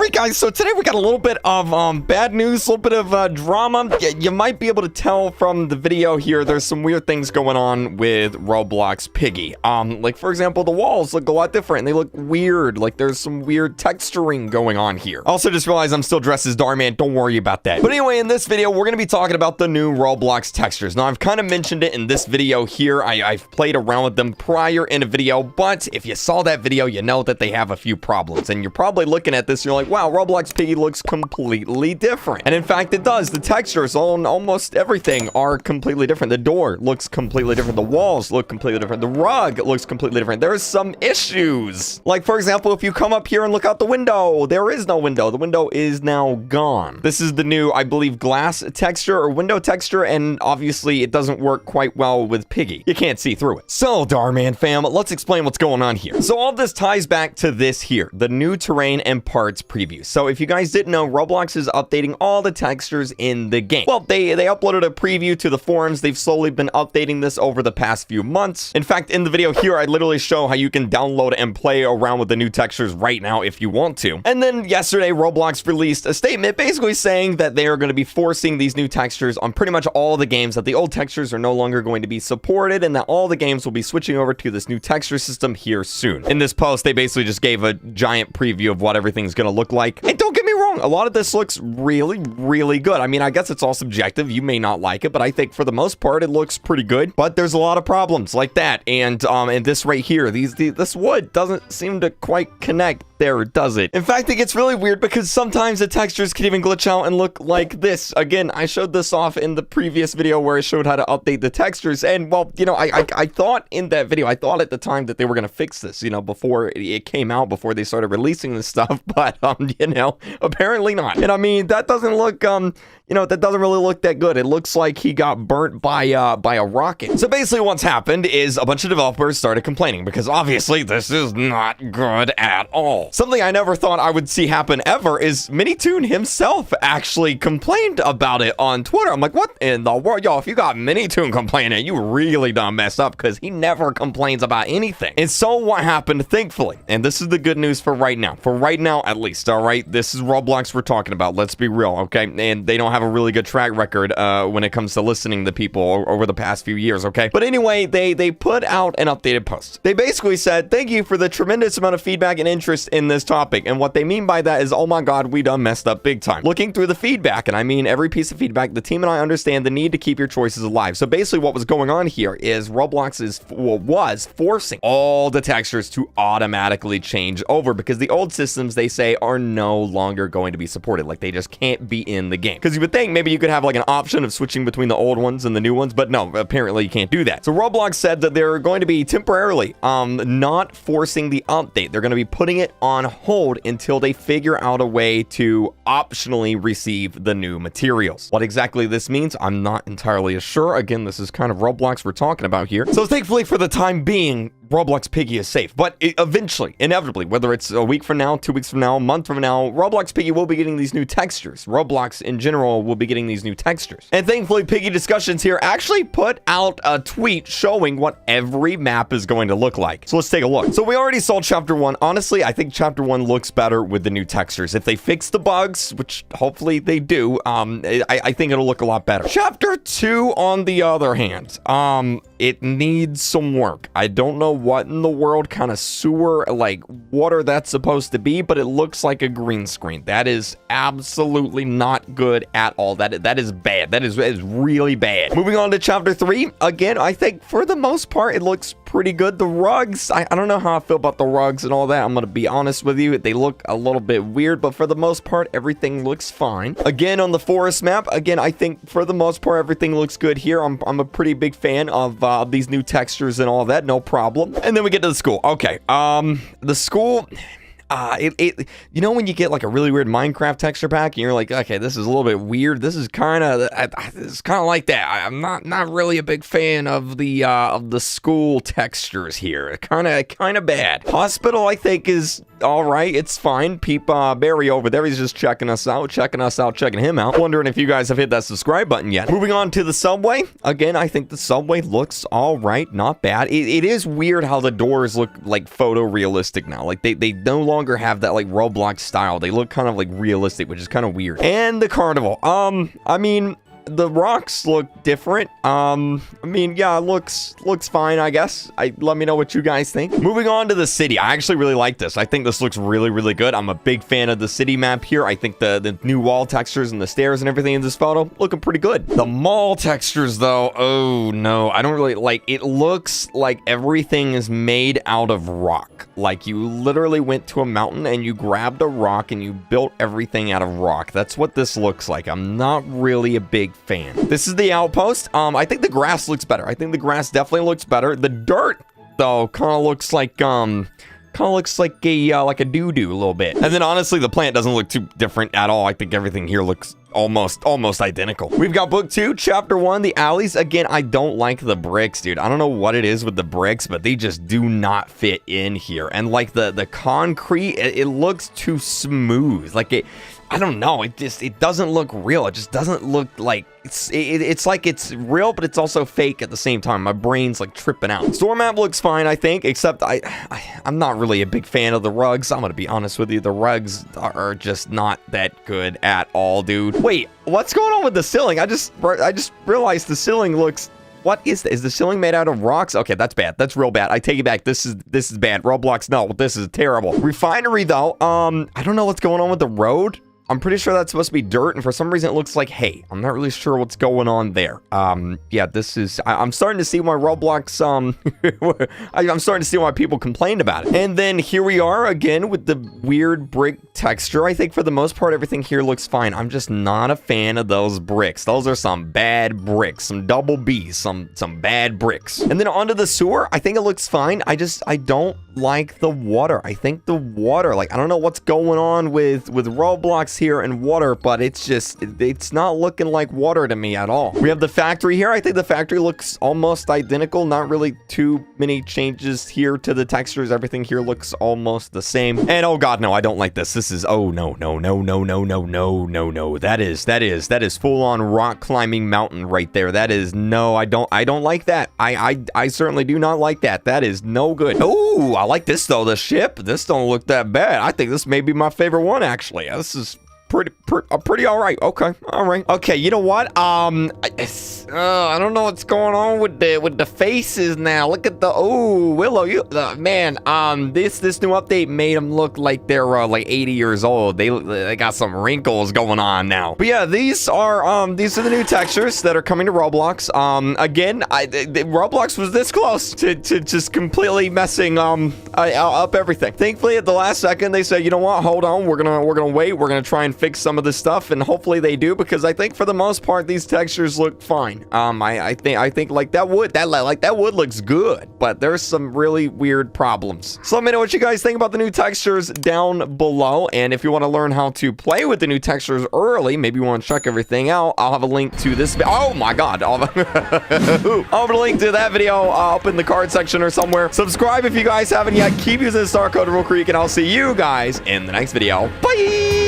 Alright guys, so today we got a little bit of bad news, a little bit of drama. You might be able to tell from the video here, there's some weird things going on with Roblox Piggy. Like for example, the walls look a lot different. They look weird, like there's some weird texturing going on here. Also just realized I'm still dressed as Darman, don't worry about that. But anyway, in this video, we're gonna be talking about the new Roblox textures. Now I've kind of mentioned it in this video here. I've played around with them prior in a video, but if you saw that video, you know that they have a few problems. And you're probably looking at this, and you're like, wow, Roblox Piggy looks completely different. And in fact, it does. The textures on almost everything are completely different. The door looks completely different. The walls look completely different. The rug looks completely different. There's some issues. Like, for example, if you come up here and look out the window, there is no window. The window is now gone. This is the new, I believe, glass texture or window texture, and obviously it doesn't work quite well with Piggy. You can't see through it. So, Darman fam, let's explain what's going on here. So all this ties back to this here, the new terrain and parts preview. So if you guys didn't know, Roblox is updating all the textures in the game. Well, they uploaded a preview to the forums. They've slowly been updating this over the past few months. In fact, in the video here, I literally show how you can download and play around with the new textures right now if you want to. And then yesterday, Roblox released a statement basically saying that they are going to be forcing these new textures on pretty much all the games, that the old textures are no longer going to be supported, and that all the games will be switching over to this new texture system here soon. In this post, they basically just gave a giant preview of what everything's going to look like. And don't get me wrong, a lot of this looks really good. I mean, I guess it's all subjective. You may not like it, but I think for the most part, it looks pretty good. But there's a lot of problems like that. And this right here, this wood doesn't seem to quite connect there, does it? In fact, it gets really weird because sometimes the textures can even glitch out and look like this. Again, I showed this off in the previous video where I showed how to update the textures. And well, you know, I thought in that video, I thought at the time that they were going to fix this, you know, before it came out, before they started releasing this stuff. But, you know, apparently not. And I mean, that doesn't look, you know, that doesn't really look that good. It looks like he got burnt by a rocket. So basically what's happened is a bunch of developers started complaining because obviously this is not good at all. Something I never thought I would see happen ever is Minitoon himself actually complained about it on Twitter. I'm like, what in the world? Y'all, if you got Minitoon complaining, you really done messed up because he never complains about anything. And so what happened, thankfully, and this is the good news for right now at least, all right? This is Roblox we're talking about. Let's be real, okay? And they don't have a really good track record when it comes to listening to people over the past few years, okay? But anyway, they put out an updated post. They basically said, thank you for the tremendous amount of feedback and interest in this topic. And what they mean by that is, oh my god, we done messed up big time. Looking through the feedback, and I mean every piece of feedback, the team and I understand the need to keep your choices alive. So basically what was going on here is Roblox was forcing all the textures to automatically change over because the old systems, they say, are no longer going to be supported. Like, they just can't be in the game. Because you would think maybe you could have like an option of switching between the old ones and the new ones, but no, apparently you can't do that. So Roblox said that they're going to be temporarily not forcing the update. They're going to be putting it on hold until they figure out a way to optionally receive the new materials. What exactly this means, I'm not entirely sure. Again, this is kind of Roblox we're talking about here. So thankfully for the time being, Roblox Piggy is safe, but eventually, inevitably, whether it's a week from now, 2 weeks from now, a month from now, Roblox Piggy will be getting these new textures. Roblox in general will be getting these new textures. And thankfully, Piggy Discussions here actually put out a tweet showing what every map is going to look like. So let's take a look. So we already saw Chapter 1. Honestly, I think Chapter 1 looks better with the new textures. If they fix the bugs, which hopefully they do, I think it'll look a lot better. Chapter 2, on the other hand, it needs some work. I don't know what in the world kind of sewer, like water that's supposed to be, but it looks like a green screen. That is absolutely not good at all. That is bad. That is really bad. Moving on to Chapter 3. Again, I think for the most part, it looks pretty good. The rugs, I don't know how I feel about the rugs and all that. I'm going to be honest with you. They look a little bit weird, but for the most part, everything looks fine. Again, on the forest map, again, I think for the most part, everything looks good here. I'm a pretty big fan of these new textures and all that. No problem. And then we get to the school. Okay. The school, you know when you get like a really weird Minecraft texture pack and you're like, okay, this is a little bit weird. This is kind of like that. I'm not really a big fan of the school textures here. Kind of bad. Hospital, I think, is all right. It's fine. Barry over there, he's just checking us out, checking him out. Wondering if you guys have hit that subscribe button yet. Moving on to the subway. Again, I think the subway looks all right. Not bad. It is weird how the doors look like photorealistic now. Like they no longer longer have that like Roblox style. They look kind of like realistic, which is kind of weird. And the carnival. I mean, the rocks look different. I mean, yeah, it looks fine, I guess. Let me know what you guys think. Moving on to the city. I actually really like this. I think this looks really, really good. I'm a big fan of the city map here. I think the new wall textures and the stairs and everything in this photo looking pretty good. The mall textures, though, oh no, I don't really like. It looks like everything is made out of rock. Like you literally went to a mountain and you grabbed a rock and you built everything out of rock. That's what this looks like. I'm not really a big fan. This is the outpost. I think the grass looks better. I think the grass definitely looks better. The dirt, though, kind of looks like a doo-doo a little bit. And then honestly, the plant doesn't look too different at all. I think everything here looks almost identical. We've got book 2, chapter 1, the alleys. Again, I don't like the bricks, dude. I don't know what it is with the bricks, but they just do not fit in here. And like the concrete, it looks too smooth. Like I don't know. It doesn't look real. It just doesn't look like it's like it's real, but it's also fake at the same time. My brain's like tripping out. Store map looks fine, I think, except I'm not really a big fan of the rugs. I'm gonna be honest with you. The rugs are just not that good at all, dude. Wait, what's going on with the ceiling? I just realized the ceiling looks. What is this? Is the ceiling made out of rocks? Okay, that's bad. That's real bad. I take it back. This is bad. Roblox, no, this is terrible. Refinery, though, I don't know what's going on with the road. I'm pretty sure that's supposed to be dirt, and for some reason it looks like hay. I'm not really sure what's going on there. Yeah, this is... I'm starting to see why Roblox, I'm starting to see why people complained about it. And then here we are again with the weird brick texture. I think for the most part, everything here looks fine. I'm just not a fan of those bricks. Those are some bad bricks, some double B's, some bad bricks. And then onto the sewer, I think it looks fine. I don't like the water. I think the water, like, I don't know what's going on with Roblox here and water, but it's not looking like water to me at all. We have the factory here. I think the factory looks almost identical. Not really too many changes here to the textures. Everything here looks almost the same. And oh god, no, I don't like this. This is, oh no. That is full on rock climbing mountain right there. That is, no, I don't like that. I certainly do not like that. That is no good. Oh, I like this though. The ship, this don't look that bad. I think this may be my favorite one, actually. This is pretty all right. Okay, all right. Okay, you know what? I don't know what's going on with the faces now. Look at the Willow. Man. This new update made them look like they're like 80 years old. They got some wrinkles going on now. But yeah, these are the new textures that are coming to Roblox. Again, Roblox was this close to just completely messing up everything. Thankfully, at the last second, they said, you know what? Hold on. We're gonna wait. We're gonna try and fix some of this stuff, and hopefully they do, because I think for the most part these textures look fine. I think like that wood looks good, but there's some really weird problems. So let me know what you guys think about the new textures down below, and if you want to learn how to play with the new textures early, maybe you want to check everything out, I'll have a link to this. Oh my god, I'll have a link to that video up in the card section or somewhere. Subscribe if you guys haven't yet. Keep using the star code Real Creek, and I'll see you guys in the next video. Bye.